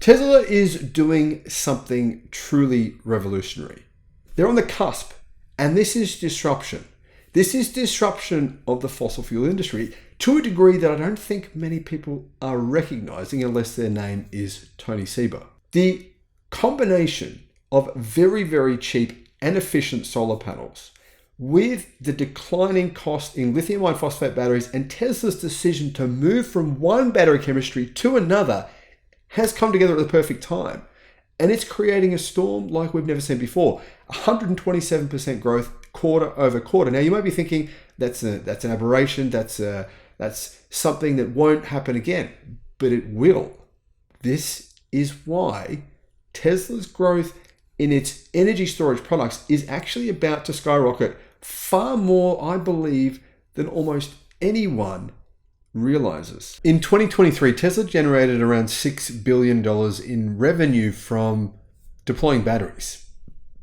Tesla is doing something truly revolutionary. They're on the cusp, and this is disruption. This is disruption of the fossil fuel industry to a degree that I don't think many people are recognizing unless their name is Tony Seba. The combination of very, very cheap and efficient solar panels with the declining cost in lithium iron phosphate batteries and Tesla's decision to move from one battery chemistry to another has come together at the perfect time. And it's creating a storm like we've never seen before. 127% growth quarter over quarter. Now you might be thinking that's an aberration. That's something that won't happen again, but it will. This is why Tesla's growth in its energy storage products is actually about to skyrocket far more, I believe, than almost anyone realizes. In 2023, Tesla generated around $6 billion in revenue from deploying batteries,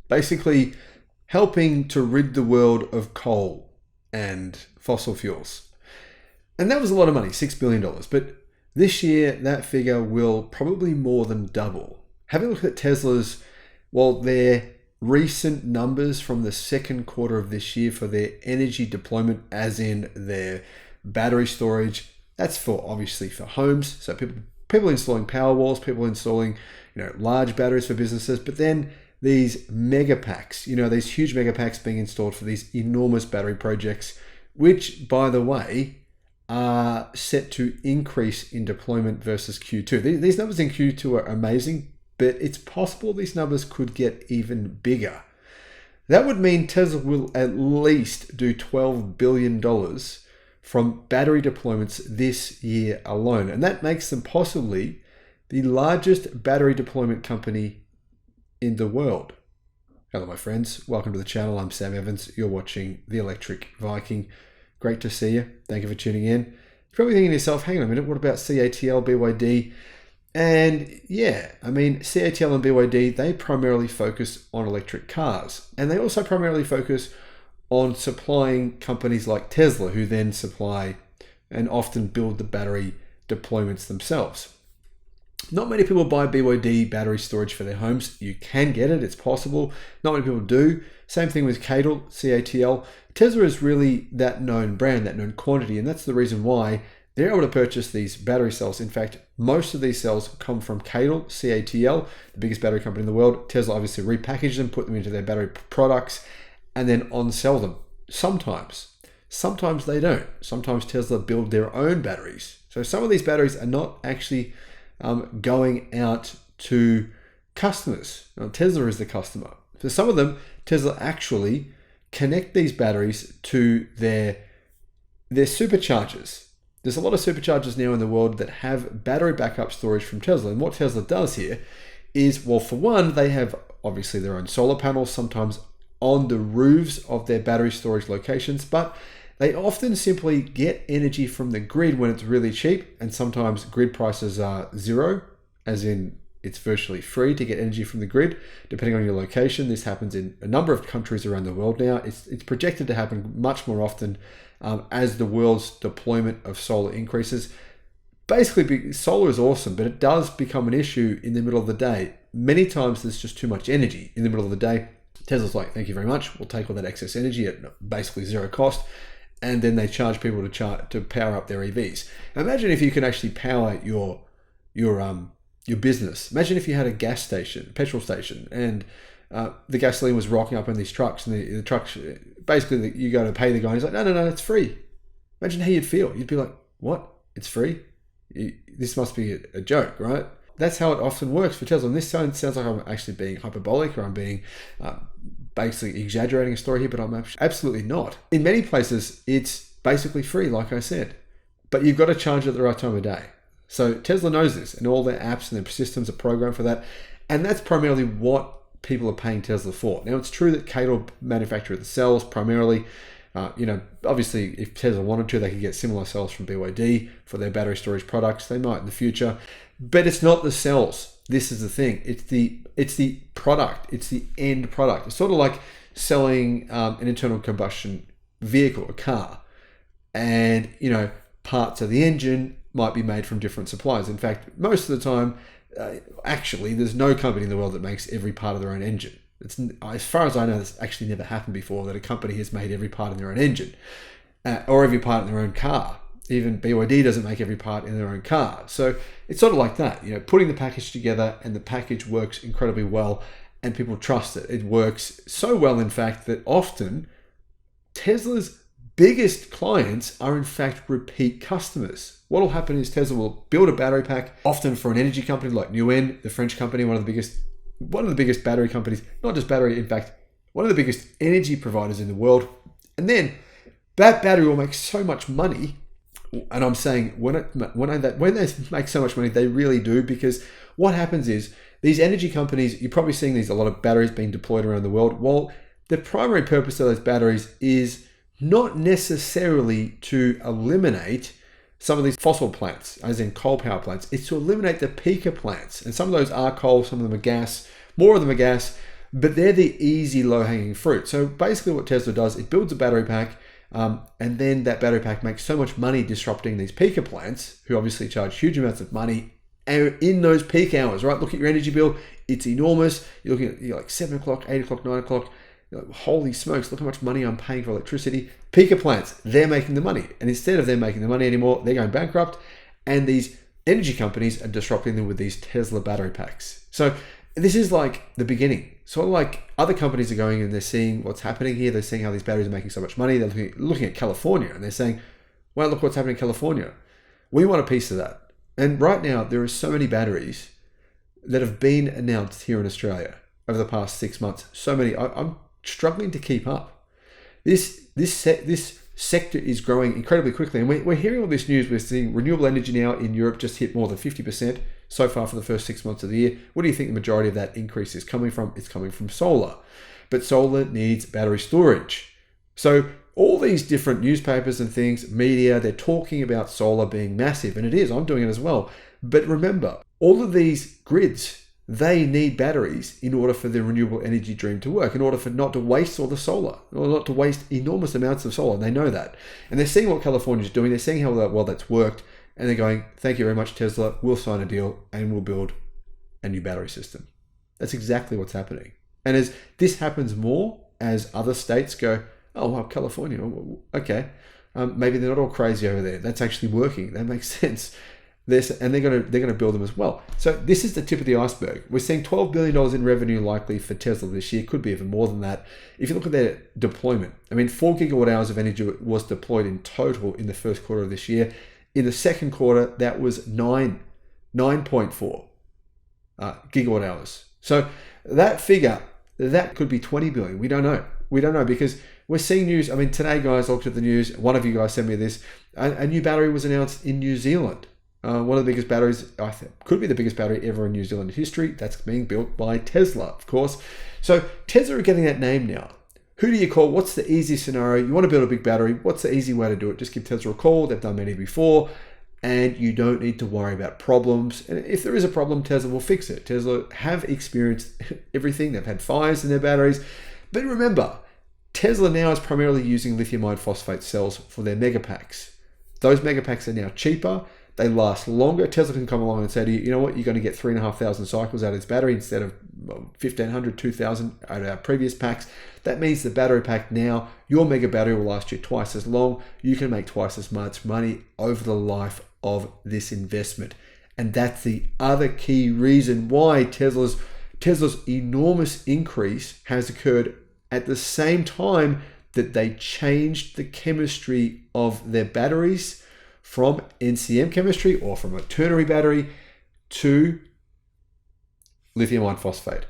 basically helping to rid the world of coal and fossil fuels. And that was a lot of money, $6 billion. But this year, that figure will probably more than double. Having a look at Tesla's, their recent numbers from the second quarter of this year for their energy deployment, as in their battery storage, that's obviously for homes. So people installing power walls, people installing large batteries for businesses, but then these mega packs, these huge mega packs being installed for these enormous battery projects, which, by the way, are set to increase in deployment versus Q2. These numbers in Q2 are amazing, but it's possible these numbers could get even bigger. That would mean Tesla will at least do $12 billion from battery deployments this year alone. And that makes them possibly the largest battery deployment company in the world. Hello, my friends. Welcome to the channel. I'm Sam Evans. You're watching The Electric Viking. Great to see you. Thank you for tuning in. You're probably thinking to yourself, hang on a minute, what about CATL, BYD? And yeah, CATL and BYD, they primarily focus on electric cars. And they also primarily focus on supplying companies like Tesla, who then supply and often build the battery deployments themselves. Not many people buy BYD battery storage for their homes. You can get it, it's possible. Not many people do. Same thing with CATL. Tesla is really that known brand, that known quantity, and that's the reason why they're able to purchase these battery cells. In fact, most of these cells come from CATL, the biggest battery company in the world. Tesla obviously repackages them, put them into their battery products, and then on-sell them. Sometimes they don't. Sometimes Tesla build their own batteries. So some of these batteries are not actually going out to customers. Tesla is the customer. For some of them, Tesla actually connect these batteries to their superchargers. There's a lot of superchargers now in the world that have battery backup storage from Tesla. And what Tesla does here is, for one, they have obviously their own solar panels, sometimes on the roofs of their battery storage locations, but they often simply get energy from the grid when it's really cheap, and sometimes grid prices are zero, as in it's virtually free to get energy from the grid, depending on your location. This happens in a number of countries around the world now. It's projected to happen much more often as the world's deployment of solar increases. Basically, solar is awesome, but it does become an issue in the middle of the day. Many times there's just too much energy in the middle of the day. Tesla's like, thank you very much. We'll take all that excess energy at basically zero cost. And then they charge people to power up their EVs. Imagine if you could actually power your business. Imagine if you had a gas station, a petrol station, and the gasoline was rocking up in these trucks, and the trucks, basically you go to pay the guy, and he's like, no, it's free. Imagine how you'd feel. You'd be like, what? It's free? This must be a joke, right? That's how it often works for Tesla. And this sounds like I'm actually being hyperbolic, or I'm being basically exaggerating a story here, but I'm absolutely not. In many places, it's basically free, like I said, but you've got to charge it at the right time of day. So Tesla knows this, and all their apps and their systems are programmed for that. And that's primarily what people are paying Tesla for. Now, it's true that CATL manufacture the cells primarily. Obviously, if Tesla wanted to, they could get similar cells from BYD for their battery storage products. They might in the future, but it's not the cells. This is the thing. It's the product. It's the end product. It's sort of like selling an internal combustion vehicle, a car, and parts of the engine might be made from different suppliers. In fact, most of the time, Actually, there's no company in the world that makes every part of their own engine. It's, as far as I know, this actually never happened before, that a company has made every part in their own engine or every part in their own car. Even BYD doesn't make every part in their own car. So it's sort of like that, putting the package together, and the package works incredibly well and people trust it. It works so well, in fact, that often Tesla's biggest clients are in fact repeat customers. What will happen is Tesla will build a battery pack, often for an energy company like Neoen, the French company, one of the biggest battery companies, not just battery, in fact, one of the biggest energy providers in the world. And then that battery will make so much money. And I'm saying when they make so much money, they really do, because what happens is these energy companies, you're probably seeing a lot of batteries being deployed around the world. Well, the primary purpose of those batteries is not necessarily to eliminate some of these fossil plants, as in coal power plants. It's to eliminate the peaker plants. And some of those are coal, some of them are gas, more of them are gas, but they're the easy low-hanging fruit. So basically what Tesla does, it builds a battery pack, and then that battery pack makes so much money disrupting these peaker plants, who obviously charge huge amounts of money in those peak hours, right? Look at your energy bill. It's enormous. You're looking at like 7 o'clock, 8 o'clock, 9 o'clock. You're like, holy smokes, look how much money I'm paying for electricity. Peaker plants, they're making the money. And instead of them making the money anymore, they're going bankrupt. And these energy companies are disrupting them with these Tesla battery packs. So this is like the beginning. Sort of like other companies are going and they're seeing what's happening here. They're seeing how these batteries are making so much money. They're looking at California and they're saying, well, look what's happening in California. We want a piece of that. And right now, there are so many batteries that have been announced here in Australia over the past 6 months. So many. I'm struggling to keep up. This sector is growing incredibly quickly. And we're hearing all this news. We're seeing renewable energy now in Europe just hit more than 50% so far for the first 6 months of the year. What do you think the majority of that increase is coming from? It's coming from solar. But solar needs battery storage. So all these different newspapers and things, media, they're talking about solar being massive. And it is. I'm doing it as well. But remember, all of these grids, they need batteries in order for the renewable energy dream to work, in order for not to waste all the solar, or not to waste enormous amounts of solar. And they know that. And they're seeing what California's doing. They're seeing how well that's worked. And they're going, thank you very much, Tesla. We'll sign a deal and we'll build a new battery system. That's exactly what's happening. And as this happens more, as other states go, oh, well, California, okay. Maybe they're not all crazy over there. That's actually working. That makes sense. And they're going to build them as well. So this is the tip of the iceberg. We're seeing $12 billion in revenue likely for Tesla this year. Could be even more than that. If you look at their deployment, 4 gigawatt hours of energy was deployed in total in the first quarter of this year. In the second quarter, that was 9.4 gigawatt hours. So that figure, that could be 20 billion. We don't know. Because we're seeing news. Today, guys, I looked at the news. One of you guys sent me this. A new battery was announced in New Zealand. One of the biggest batteries, I think, could be the biggest battery ever in New Zealand history. That's being built by Tesla, of course. So Tesla are getting that name now. Who do you call? What's the easy scenario? You want to build a big battery. What's the easy way to do it? Just give Tesla a call. They've done many before. And you don't need to worry about problems. And if there is a problem, Tesla will fix it. Tesla have experienced everything. They've had fires in their batteries. But remember, Tesla now is primarily using lithium iron phosphate cells for their megapacks. Those megapacks are now cheaper. They last longer. Tesla can come along and say to you, you know what, you're going to get 3,500 cycles out of this battery instead of 1,500, 2,000 out of our previous packs. That means the battery pack now, your mega battery will last you twice as long. You can make twice as much money over the life of this investment. And that's the other key reason why Tesla's enormous increase has occurred at the same time that they changed the chemistry of their batteries from NCM chemistry or from a ternary battery to lithium iron phosphate.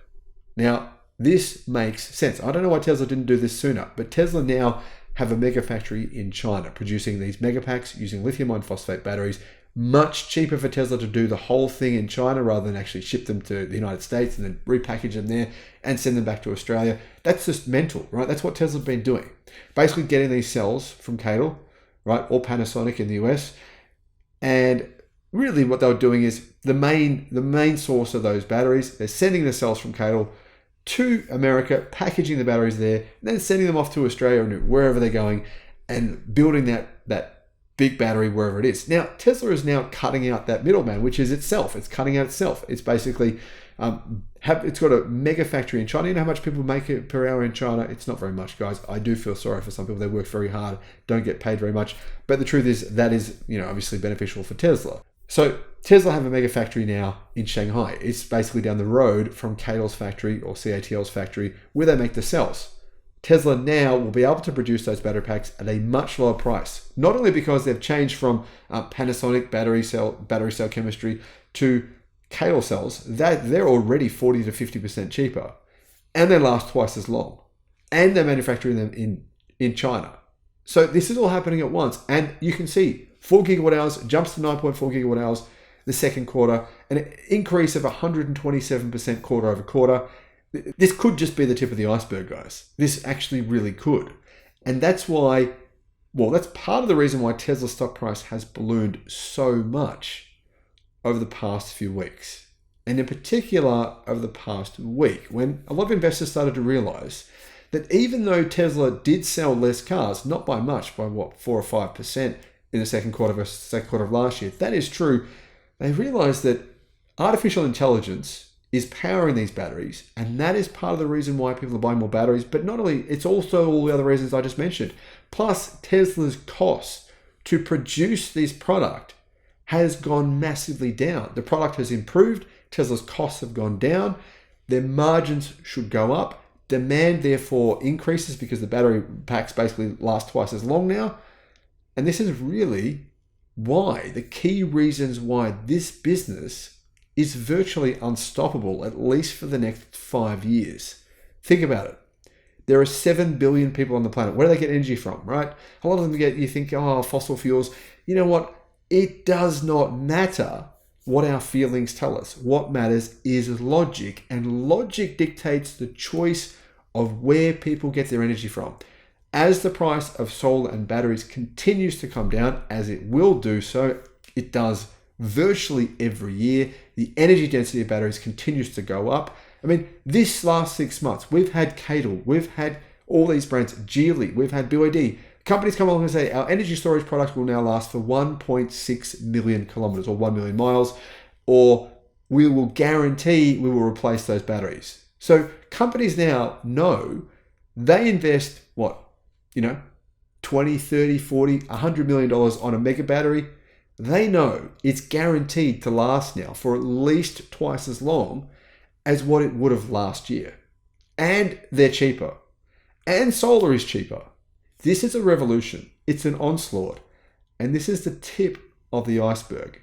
Now, this makes sense. I don't know why Tesla didn't do this sooner, but Tesla now have a mega factory in China producing these mega packs using lithium iron phosphate batteries. Much cheaper for Tesla to do the whole thing in China rather than actually ship them to the United States and then repackage them there and send them back to Australia. That's just mental, right? That's what Tesla's been doing. Basically getting these cells from Cadle, right, or Panasonic in the US. And really what they were doing is the main source of those batteries, they're sending the cells from Cadle to America, packaging the batteries there, and then sending them off to Australia and wherever they're going and building that big battery wherever it is. Now, Tesla is now cutting out that middleman, which is itself. It's cutting out itself. It's basically, it's got a mega factory in China. You know how much people make it per hour in China? It's not very much, guys. I do feel sorry for some people. They work very hard, don't get paid very much. But the truth is that is, obviously beneficial for Tesla. So Tesla have a mega factory now in Shanghai. It's basically down the road from CATL's factory or CATL's factory where they make the cells. Tesla now will be able to produce those battery packs at a much lower price. Not only because they've changed from Panasonic battery cell chemistry to CATL cells, they're already 40 to 50% cheaper, and they last twice as long, and they're manufacturing them in China. So this is all happening at once, and you can see 4 gigawatt hours jumps to 9.4 gigawatt hours the second quarter, an increase of 127% quarter over quarter. This could just be the tip of the iceberg, guys. This actually really could. And that's why, that's part of the reason why Tesla's stock price has ballooned so much over the past few weeks. And in particular, over the past week, when a lot of investors started to realize that even though Tesla did sell less cars, not by much, by 4 or 5% in the second quarter versus the second quarter of last year, that is true. They realized that artificial intelligence is powering these batteries, and that is part of the reason why people are buying more batteries. But not only, it's also all the other reasons I just mentioned. Plus, Tesla's cost to produce this product has gone massively down. The product has improved, Tesla's costs have gone down, their margins should go up, demand therefore increases because the battery packs basically last twice as long now. And this is really why, the key reasons why this business is virtually unstoppable, at least for the next 5 years. Think about it. There are 7 billion people on the planet. Where do they get energy from, right? A lot of them you think, fossil fuels. You know what? It does not matter what our feelings tell us. What matters is logic, and logic dictates the choice of where people get their energy from. As the price of solar and batteries continues to come down, as it will do so, it does virtually every year, the energy density of batteries continues to go up. I mean, this last 6 months, we've had CATL, we've had all these brands, Geely, we've had BYD. Companies come along and say, our energy storage products will now last for 1.6 million kilometers or 1 million miles, or we will guarantee we will replace those batteries. So companies now know they invest, 20, 30, 40, $100 million on a mega battery. They know it's guaranteed to last now for at least twice as long as what it would have last year. And they're cheaper. And solar is cheaper. This is a revolution. It's an onslaught. And this is the tip of the iceberg.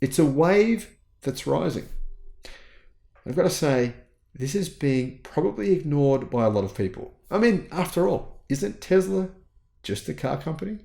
It's a wave that's rising. I've got to say, this is being probably ignored by a lot of people. I mean, after all, isn't Tesla just a car company?